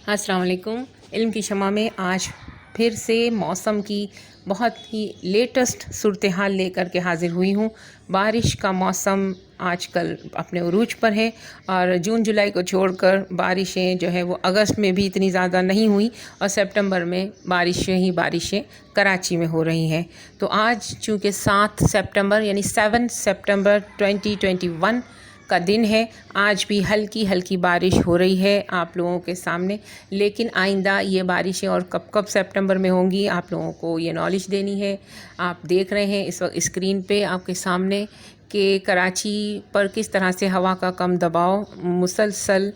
السلام علیکم۔ علم کی شمع میں آج پھر سے موسم کی بہت ہی لیٹسٹ صورتحال لے کر کے حاضر ہوئی ہوں۔ بارش کا موسم آج کل اپنے عروج پر ہے اور جون جولائی کو چھوڑ کر بارشیں جو ہے وہ اگست میں بھی اتنی زیادہ نہیں ہوئی اور سپٹمبر میں بارشیں کراچی میں ہو رہی ہیں۔ تو آج چونکہ 7 سپٹمبر یعنی 7 سپٹمبر 2021 کا دن ہے، آج بھی ہلکی بارش ہو رہی ہے آپ لوگوں کے سامنے، لیکن آئندہ یہ بارشیں اور کب سپٹمبر میں ہوں گی آپ لوگوں کو یہ نالج دینی ہے۔ آپ دیکھ رہے ہیں اس وقت اسکرین پہ آپ کے سامنے کہ کراچی پر کس طرح سے ہوا کا کم دباؤ مسلسل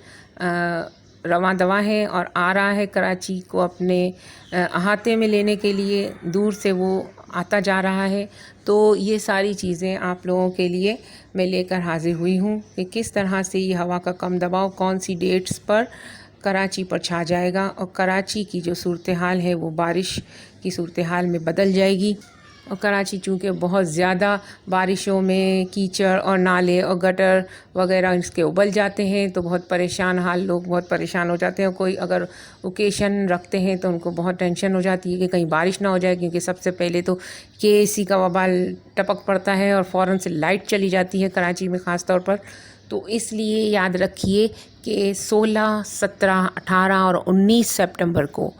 رواں دواں ہے اور آ رہا ہے کراچی کو اپنے احاطے میں لینے کے لیے، دور سے وہ آتا جا رہا ہے۔ تو یہ ساری چیزیں آپ لوگوں کے لیے میں لے کر حاضر ہوئی ہوں کہ کس طرح سے یہ ہوا کا کم دباؤ کون سی ڈیٹس پر کراچی پر چھا جائے گا اور کراچی کی جو صورتحال ہے وہ بارش کی صورتحال میں بدل جائے گی۔ اور کراچی چونکہ بہت زیادہ بارشوں میں کیچڑ اور نالے اور گٹر وغیرہ اس کے ابل جاتے ہیں تو بہت پریشان حال لوگ بہت پریشان ہو جاتے ہیں۔ کوئی اگر اوکیشن رکھتے ہیں تو ان کو بہت ٹینشن ہو جاتی ہے کہ کہیں بارش نہ ہو جائے، کیونکہ سب سے پہلے تو KAC کا وبال ٹپک پڑتا ہے اور فوراً سے لائٹ چلی جاتی ہے کراچی میں خاص طور پر۔ تو اس لیے یاد رکھیے کہ 16، 17، 18 اور 19 سپٹمبر کو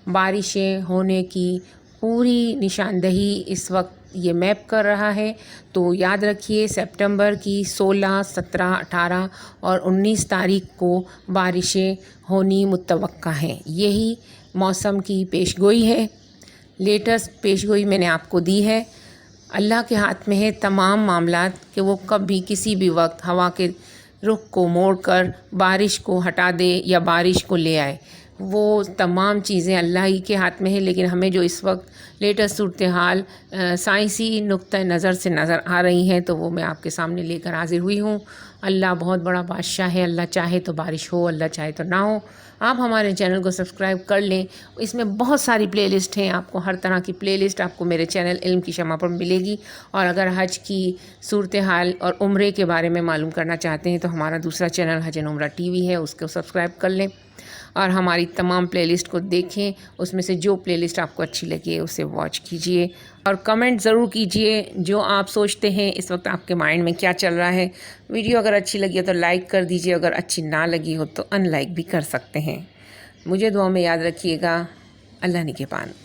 بارشیں ہونے کی پوری نشاندہی اس وقت یہ میپ کر رہا ہے۔ تو یاد رکھیے سپٹمبر کی 16، 17، 18 اور 19 تاریخ کو بارشیں ہونی متوقع ہیں۔ یہی موسم کی پیش گوئی ہے، لیٹسٹ پیش گوئی میں نے آپ کو دی ہے۔ اللہ کے ہاتھ میں ہے تمام معاملات کہ وہ کبھی کسی بھی وقت ہوا کے رخ کو موڑ کر بارش کو ہٹا دے یا بارش کو لے آئے۔ وہ تمام چیزیں اللہ ہی کے ہاتھ میں ہے، لیکن ہمیں جو اس وقت لیٹسٹ صورتحال سائنسی نقطہ نظر سے نظر آ رہی ہیں تو وہ میں آپ کے سامنے لے کر حاضر ہوئی ہوں۔ اللہ بہت بڑا بادشاہ ہے، اللہ چاہے تو بارش ہو، اللہ چاہے تو نہ ہو۔ آپ ہمارے چینل کو سبسکرائب کر لیں، اس میں بہت ساری پلے لسٹ ہیں، آپ کو ہر طرح کی پلے لسٹ آپ کو میرے چینل علم کی شمع پر ملے گی۔ اور اگر حج کی صورتحال اور عمرے کے بارے میں معلوم کرنا چاہتے ہیں تو ہمارا دوسرا چینل حج اینڈ عمرہ TV ہے، اس کو سبسکرائب کر لیں اور ہماری تمام پلے لسٹ کو دیکھیں، اس میں سے جو پلے لسٹ آپ کو اچھی لگے اسے واچ کیجئے اور کمنٹ ضرور کیجئے جو آپ سوچتے ہیں اس وقت آپ کے مائنڈ میں کیا چل رہا ہے۔ ویڈیو اگر اچھی لگی ہے تو لائک کر دیجئے، اگر اچھی نہ لگی ہو تو ان لائک بھی کر سکتے ہیں۔ مجھے دعاؤں میں یاد رکھیے گا۔ اللہ نگہبان۔